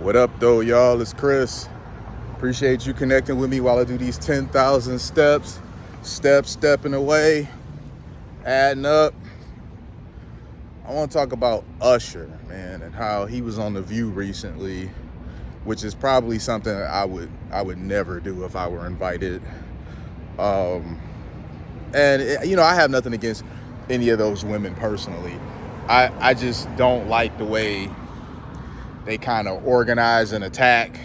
What up, though, y'all? It's Chris. Appreciate you connecting with me while I do these 10,000 steps. Stepping away, adding up. I want to talk about Usher, man, and how he was on The View recently, which is probably something that I would never do if I were invited. I have nothing against any of those women personally. I just don't like the way they kind of organize and attack.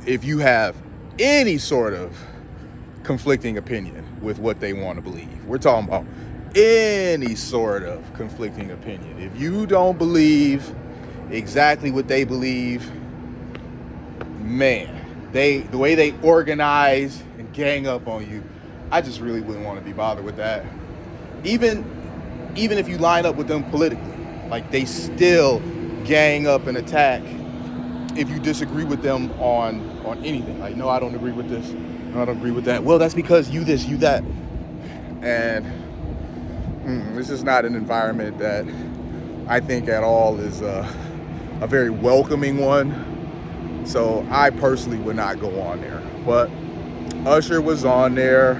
If you have any sort of conflicting opinion with what they want to believe, we're talking about any sort of conflicting opinion. If you don't believe exactly what they believe, man, the way they organize and gang up on you, I just really wouldn't want to be bothered with that. Even if you line up with them politically, like they still gang up and attack if you disagree with them on anything. Like, no, I don't agree with this. No, I don't agree with that. Well, that's because you this, you that. And this is not an environment that I think at all is a very welcoming one. So I personally would not go on there. But Usher was on there.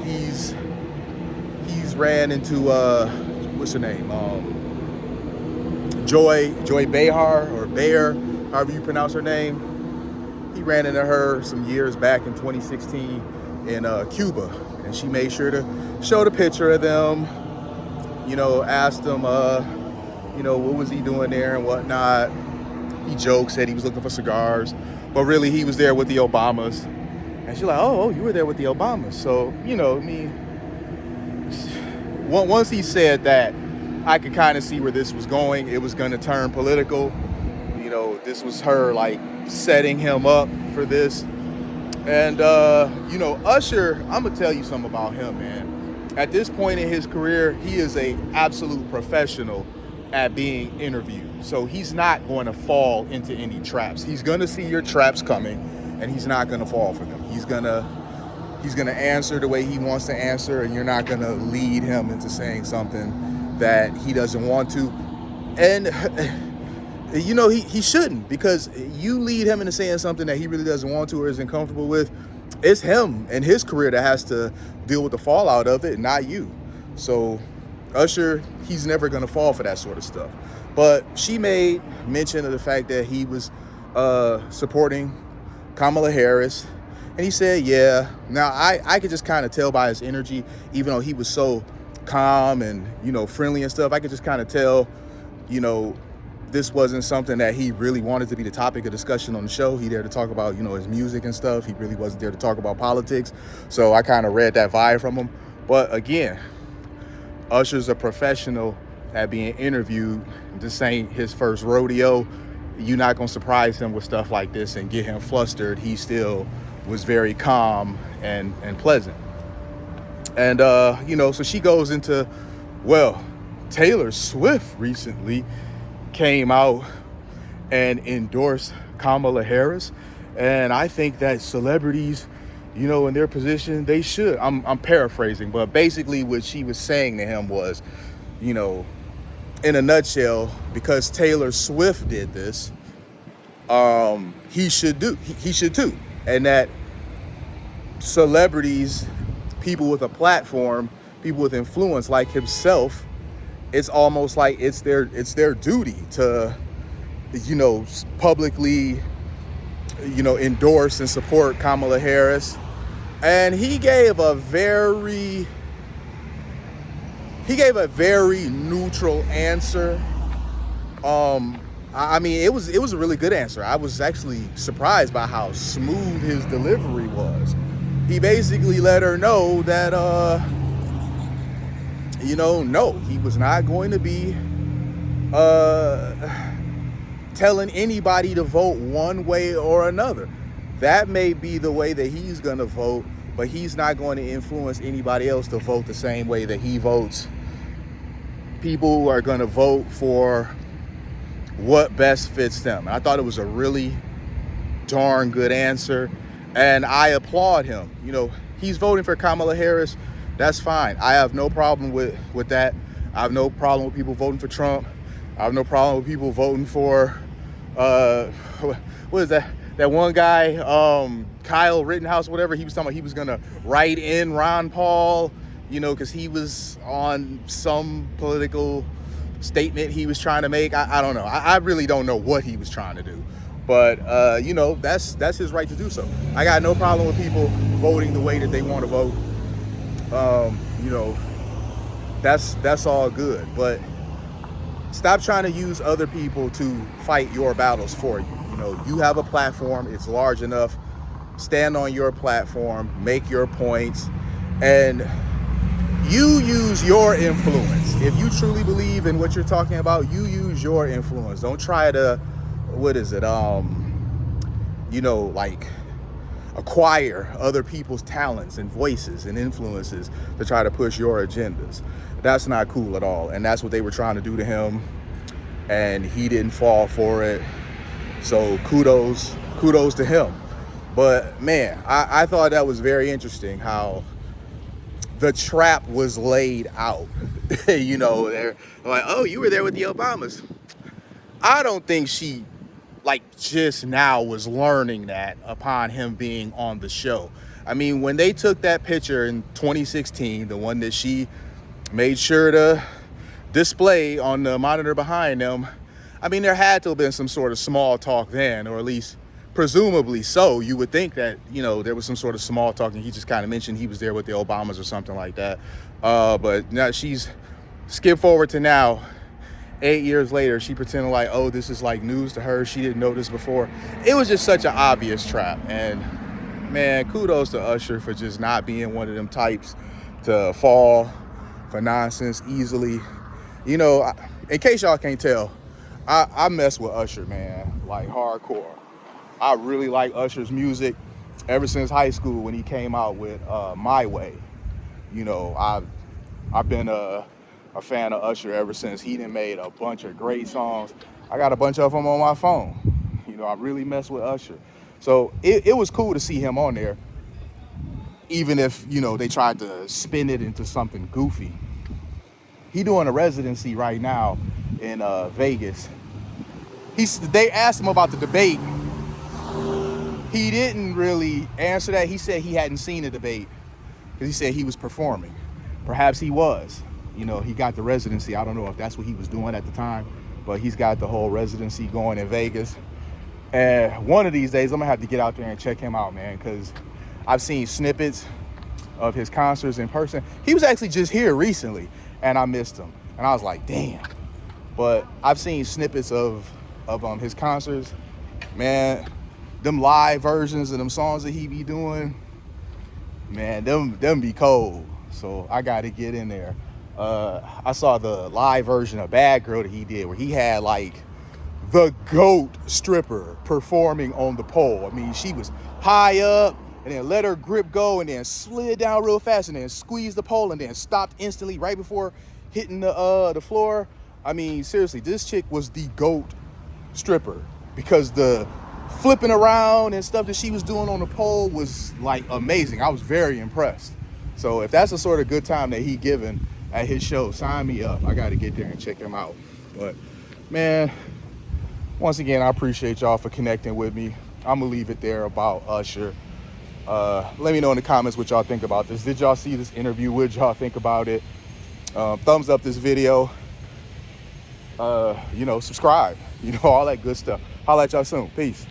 He's ran into what's her name? Joy Behar, or Bayer, however you pronounce her name. He ran into her some years back in 2016 in Cuba, and she made sure to show the picture of them. Asked him, what was he doing there and whatnot. He joked, said he was looking for cigars, but really he was there with the Obamas. And she's like, oh, you were there with the Obamas. So, once he said that, I could kind of see where this was going. It was going to turn political. This was her like setting him up for this. And, Usher, I'm going to tell you something about him, man. At this point in his career, he is a absolute professional at being interviewed. So he's not going to fall into any traps. He's going to see your traps coming, and he's not going to fall for them. He's going to answer the way he wants to answer, and you're not going to lead him into saying something that he doesn't want to. And, he shouldn't, because you lead him into saying something that he really doesn't want to or isn't comfortable with. It's him and his career that has to deal with the fallout of it, not you. So Usher, he's never going to fall for that sort of stuff. But she made mention of the fact that he was supporting Kamala Harris. And he said, yeah. Now, I could just kind of tell by his energy, even though he was so calm and, friendly and stuff, I could just kind of tell, this wasn't something that he really wanted to be the topic of discussion on the show. He there to talk about, his music and stuff. He really wasn't there to talk about politics. So I kind of read that vibe from him. But again, Usher's a professional at being interviewed. This ain't his first rodeo. You're not going to surprise him with stuff like this and get him flustered. He still was very calm and pleasant. And, so she goes into, Taylor Swift recently came out and endorsed Kamala Harris. And I think that celebrities, in their position, they should. I'm paraphrasing, but basically what she was saying to him was, in a nutshell, because Taylor Swift did this, he should too. And that celebrities, people with a platform, people with influence like himself, it's almost like it's their duty to, publicly, endorse and support Kamala Harris. And he gave a very neutral answer. It was a really good answer. I was actually surprised by how smooth his delivery was. He basically let her know that, no, he was not going to be telling anybody to vote one way or another. That may be the way that he's going to vote, but he's not going to influence anybody else to vote the same way that he votes. People are going to vote for what best fits them. And I thought it was a really darn good answer, and I applaud him. He's voting for Kamala Harris. That's fine. I have no problem with that. I have no problem with people voting for Trump. I have no problem with people voting for what is that one guy, Kyle Rittenhouse, whatever, he was talking about he was gonna write in Ron Paul, because he was on some political statement he was trying to make. I don't know. I really don't know what he was trying to do. But, that's his right to do so. I got no problem with people voting the way that they want to vote. That's all good. But stop trying to use other people to fight your battles for you. You have a platform. It's large enough. Stand on your platform. Make your points. And you use your influence. If you truly believe in what you're talking about, you use your influence. Don't try to, acquire other people's talents and voices and influences to try to push your agendas. That's not cool at all. And that's what they were trying to do to him. And he didn't fall for it. So kudos to him. But man, I thought that was very interesting how the trap was laid out. They're like, oh, you were there with the Obamas. I don't think she just now was learning that upon him being on the show. I mean, when they took that picture in 2016, the one that she made sure to display on the monitor behind them, I mean, there had to have been some sort of small talk then, or at least presumably so. You would think that, there was some sort of small talk, and he just kind of mentioned he was there with the Obamas or something like that. But now she's skipped forward to now. 8 years later, she pretended like, oh, this is like news to her. She didn't know this before. It was just such an obvious trap. And man, kudos to Usher for just not being one of them types to fall for nonsense easily. In case y'all can't tell, I mess with Usher, man, like hardcore. I really like Usher's music ever since high school when he came out with My Way. I've been a fan of Usher ever since. He done made a bunch of great songs. I got a bunch of them on my phone. I really mess with Usher. So it was cool to see him on there, even if, they tried to spin it into something goofy. He doing a residency right now in Vegas. They asked him about the debate. He didn't really answer that. He said he hadn't seen the debate because he said he was performing. Perhaps he was. He got the residency. I don't know if that's what he was doing at the time, but he's got the whole residency going in Vegas. And one of these days, I'm going to have to get out there and check him out, man, because I've seen snippets of his concerts in person. He was actually just here recently, and I missed him. And I was like, damn. But I've seen snippets of his concerts. Man, them live versions of them songs that he be doing, man, them be cold. So I got to get in there. I saw the live version of Bad Girl that he did where he had the GOAT stripper performing on the pole. I mean, she was high up and then let her grip go and then slid down real fast and then squeezed the pole and then stopped instantly right before hitting the floor. I mean, seriously, this chick was the GOAT stripper because the flipping around and stuff that she was doing on the pole was amazing. I was very impressed. So if that's the sort of good time that he giving at his show, sign me up. I got to get there and check him out. But man, once again, I appreciate y'all for connecting with me. I'm gonna leave it there about Usher. Let me know in the comments what y'all think about this. Did y'all see this interview? What did y'all think about it? Thumbs up this video. Subscribe. All that good stuff. Holla at y'all soon. Peace.